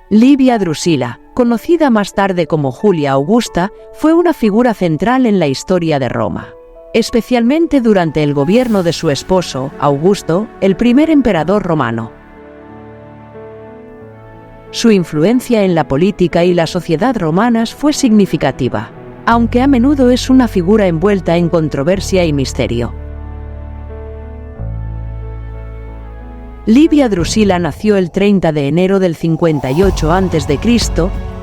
Livia Drusila, conocida más tarde como Julia Augusta, fue una figura central en la historia de Roma, especialmente durante el gobierno de su esposo, Augusto, el primer emperador romano. Su influencia en la política y la sociedad romanas fue significativa, aunque a menudo es una figura envuelta en controversia y misterio. Livia Drusila nació el 30 de enero del 58 a.C.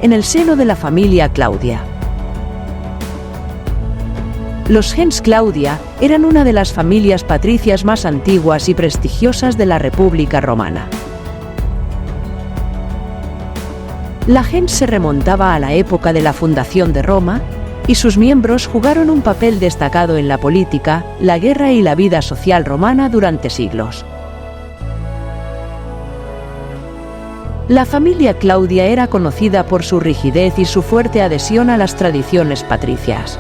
en el seno de la familia Claudia. Los gens Claudia eran una de las familias patricias más antiguas y prestigiosas de la República Romana. La gens se remontaba a la época de la fundación de Roma, y sus miembros jugaron un papel destacado en la política, la guerra y la vida social romana durante siglos. La familia Claudia era conocida por su rigidez y su fuerte adhesión a las tradiciones patricias.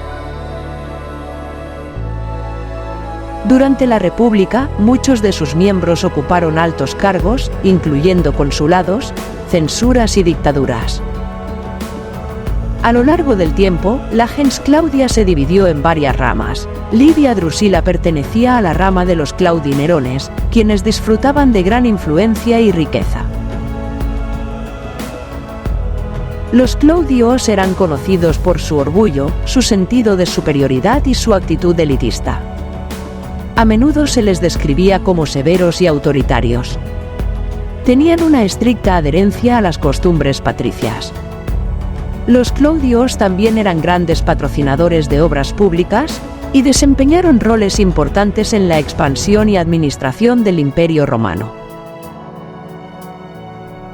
Durante la República, muchos de sus miembros ocuparon altos cargos, incluyendo consulados, censuras y dictaduras. A lo largo del tiempo, la gens Claudia se dividió en varias ramas. Livia Drusila pertenecía a la rama de los claudinerones, quienes disfrutaban de gran influencia y riqueza. Los Claudios eran conocidos por su orgullo, su sentido de superioridad y su actitud elitista. A menudo se les describía como severos y autoritarios. Tenían una estricta adherencia a las costumbres patricias. Los Claudios también eran grandes patrocinadores de obras públicas y desempeñaron roles importantes en la expansión y administración del Imperio Romano.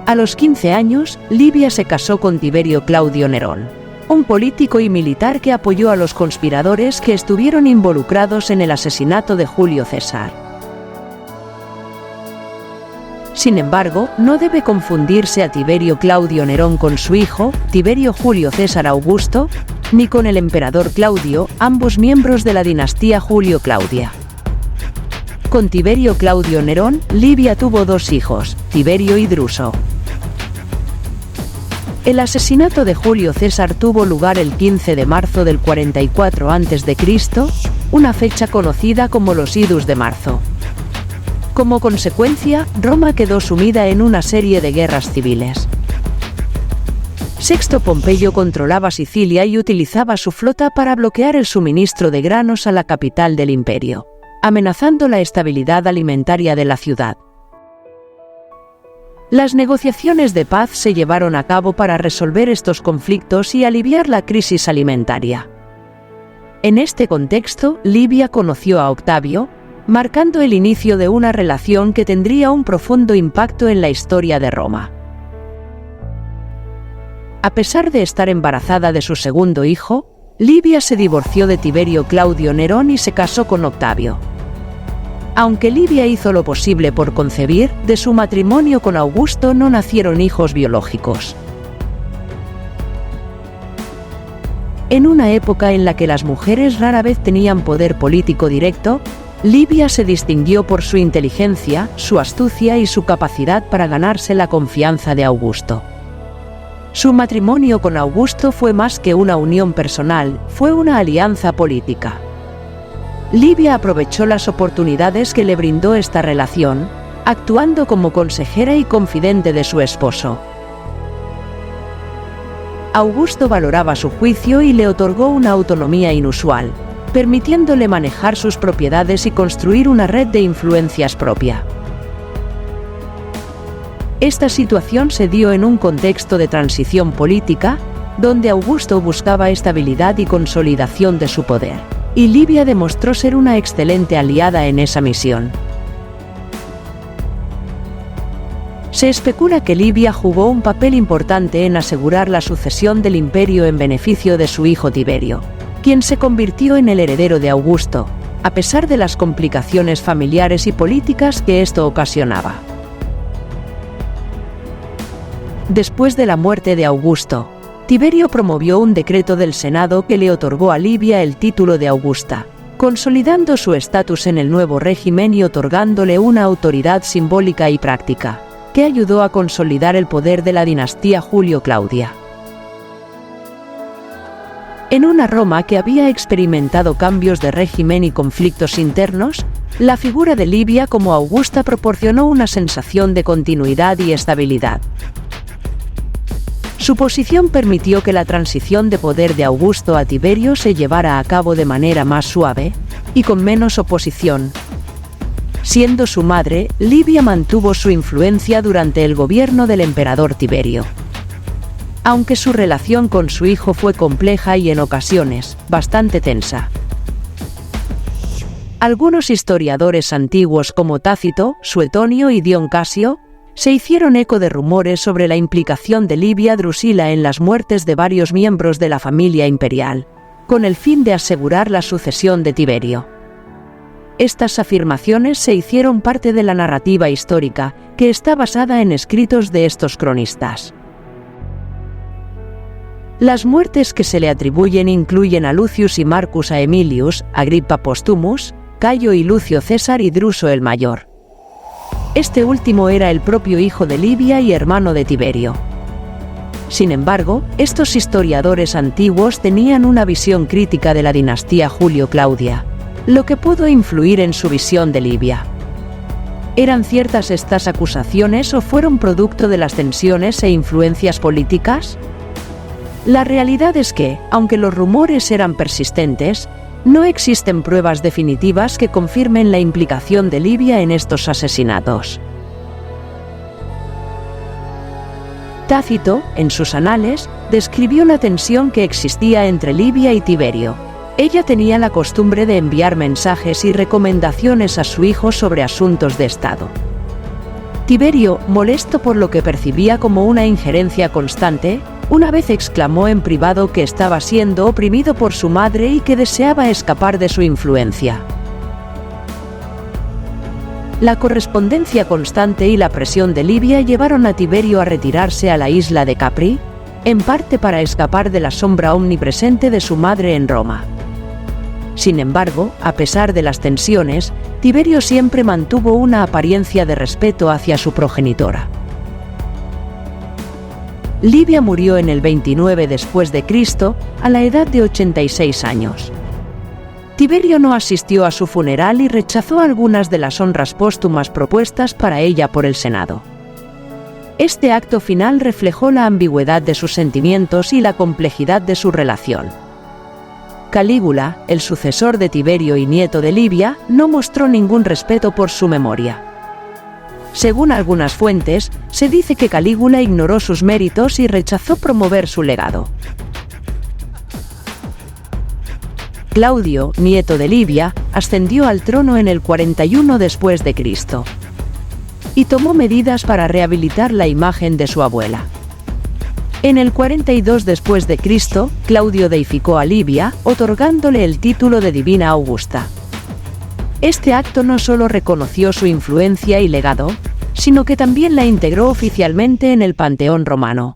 A los 15 años, Livia se casó con Tiberio Claudio Nerón, un político y militar que apoyó a los conspiradores que estuvieron involucrados en el asesinato de Julio César. Sin embargo, no debe confundirse a Tiberio Claudio Nerón con su hijo, Tiberio Julio César Augusto, ni con el emperador Claudio, ambos miembros de la dinastía Julio-Claudia. Con Tiberio Claudio Nerón, Livia tuvo dos hijos, Tiberio y Druso. El asesinato de Julio César tuvo lugar el 15 de marzo del 44 a.C., una fecha conocida como los Idus de marzo. Como consecuencia, Roma quedó sumida en una serie de guerras civiles. Sexto Pompeyo controlaba Sicilia y utilizaba su flota para bloquear el suministro de granos a la capital del imperio, amenazando la estabilidad alimentaria de la ciudad. Las negociaciones de paz se llevaron a cabo para resolver estos conflictos y aliviar la crisis alimentaria. En este contexto, Livia conoció a Octavio, marcando el inicio de una relación que tendría un profundo impacto en la historia de Roma. A pesar de estar embarazada de su segundo hijo, Livia se divorció de Tiberio Claudio Nerón y se casó con Octavio. Aunque Livia hizo lo posible por concebir, de su matrimonio con Augusto no nacieron hijos biológicos. En una época en la que las mujeres rara vez tenían poder político directo, Livia se distinguió por su inteligencia, su astucia y su capacidad para ganarse la confianza de Augusto. Su matrimonio con Augusto fue más que una unión personal, fue una alianza política. Livia aprovechó las oportunidades que le brindó esta relación, actuando como consejera y confidente de su esposo. Augusto valoraba su juicio y le otorgó una autonomía inusual, permitiéndole manejar sus propiedades y construir una red de influencias propia. Esta situación se dio en un contexto de transición política, donde Augusto buscaba estabilidad y consolidación de su poder, y Livia demostró ser una excelente aliada en esa misión. Se especula que Livia jugó un papel importante en asegurar la sucesión del imperio en beneficio de su hijo Tiberio, quien se convirtió en el heredero de Augusto, a pesar de las complicaciones familiares y políticas que esto ocasionaba. Después de la muerte de Augusto, Tiberio promovió un decreto del Senado que le otorgó a Livia el título de Augusta, consolidando su estatus en el nuevo régimen y otorgándole una autoridad simbólica y práctica. que ayudó a consolidar el poder de la dinastía Julio-Claudia. En una Roma que había experimentado cambios de régimen y conflictos internos, la figura de Livia como Augusta proporcionó una sensación de continuidad y estabilidad. Su posición permitió que la transición de poder de Augusto a Tiberio se llevara a cabo de manera más suave y con menos oposición. Siendo su madre, Livia mantuvo su influencia durante el gobierno del emperador Tiberio. Aunque su relación con su hijo fue compleja y en ocasiones bastante tensa. Algunos historiadores antiguos como Tácito, Suetonio y Dion Casio se hicieron eco de rumores sobre la implicación de Livia Drusila en las muertes de varios miembros de la familia imperial, con el fin de asegurar la sucesión de Tiberio. Estas afirmaciones se hicieron parte de la narrativa histórica, que está basada en escritos de estos cronistas. Las muertes que se le atribuyen incluyen a Lucius y Marcus Aemilius, Agrippa Postumus, Cayo y Lucio César y Druso el Mayor. Este último era el propio hijo de Livia y hermano de Tiberio. Sin embargo, estos historiadores antiguos tenían una visión crítica de la dinastía Julio-Claudia, lo que pudo influir en su visión de Livia. ¿Eran ciertas estas acusaciones o fueron producto de las tensiones e influencias políticas? La realidad es que, aunque los rumores eran persistentes, no existen pruebas definitivas que confirmen la implicación de Livia en estos asesinatos. Tácito, en sus anales, describió la tensión que existía entre Livia y Tiberio. Ella tenía la costumbre de enviar mensajes y recomendaciones a su hijo sobre asuntos de Estado. Tiberio, molesto por lo que percibía como una injerencia constante, una vez exclamó en privado que estaba siendo oprimido por su madre y que deseaba escapar de su influencia. La correspondencia constante y la presión de Livia llevaron a Tiberio a retirarse a la isla de Capri, en parte para escapar de la sombra omnipresente de su madre en Roma. Sin embargo, a pesar de las tensiones, Tiberio siempre mantuvo una apariencia de respeto hacia su progenitora. Livia murió en el 29 después de Cristo, a la edad de 86 años. Tiberio no asistió a su funeral y rechazó algunas de las honras póstumas propuestas para ella por el Senado. Este acto final reflejó la ambigüedad de sus sentimientos y la complejidad de su relación. Calígula, el sucesor de Tiberio y nieto de Livia, no mostró ningún respeto por su memoria. Según algunas fuentes, se dice que Calígula ignoró sus méritos y rechazó promover su legado. Claudio, nieto de Livia, ascendió al trono en el 41 después de Cristo y tomó medidas para rehabilitar la imagen de su abuela. En el 42 después de Cristo, Claudio deificó a Livia, otorgándole el título de Divina Augusta. Este acto no solo reconoció su influencia y legado, sino que también la integró oficialmente en el panteón romano.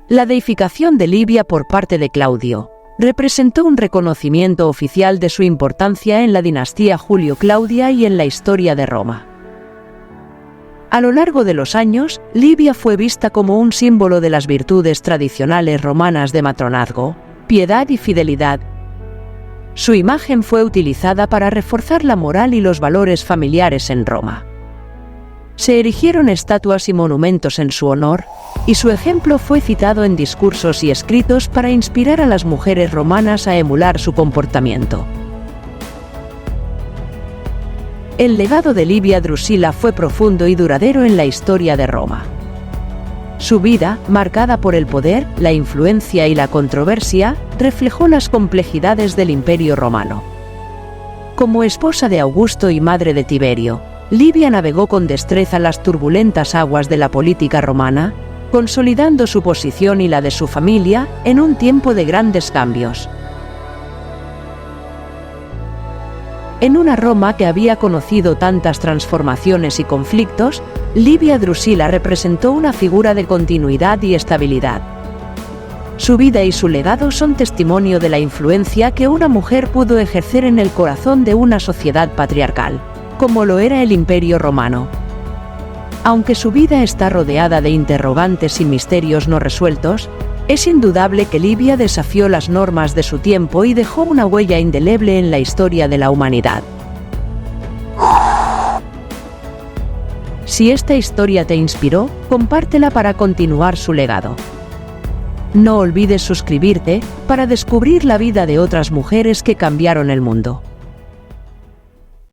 La deificación de Livia por parte de Claudio representó un reconocimiento oficial de su importancia en la dinastía Julio-Claudia y en la historia de Roma. A lo largo de los años, Livia fue vista como un símbolo de las virtudes tradicionales romanas de matronazgo, piedad y fidelidad. Su imagen fue utilizada para reforzar la moral y los valores familiares en Roma. Se erigieron estatuas y monumentos en su honor, y su ejemplo fue citado en discursos y escritos para inspirar a las mujeres romanas a emular su comportamiento. El legado de Livia Drusila fue profundo y duradero en la historia de Roma. Su vida, marcada por el poder, la influencia y la controversia, reflejó las complejidades del Imperio Romano. Como esposa de Augusto y madre de Tiberio, Livia navegó con destreza las turbulentas aguas de la política romana, consolidando su posición y la de su familia en un tiempo de grandes cambios. En una Roma que había conocido tantas transformaciones y conflictos, Livia Drusila representó una figura de continuidad y estabilidad. Su vida y su legado son testimonio de la influencia que una mujer pudo ejercer en el corazón de una sociedad patriarcal. como lo era el Imperio Romano. Aunque su vida está rodeada de interrogantes y misterios no resueltos, es indudable que Livia desafió las normas de su tiempo y dejó una huella indeleble en la historia de la humanidad. Si esta historia te inspiró, compártela para continuar su legado. No olvides suscribirte para descubrir la vida de otras mujeres que cambiaron el mundo.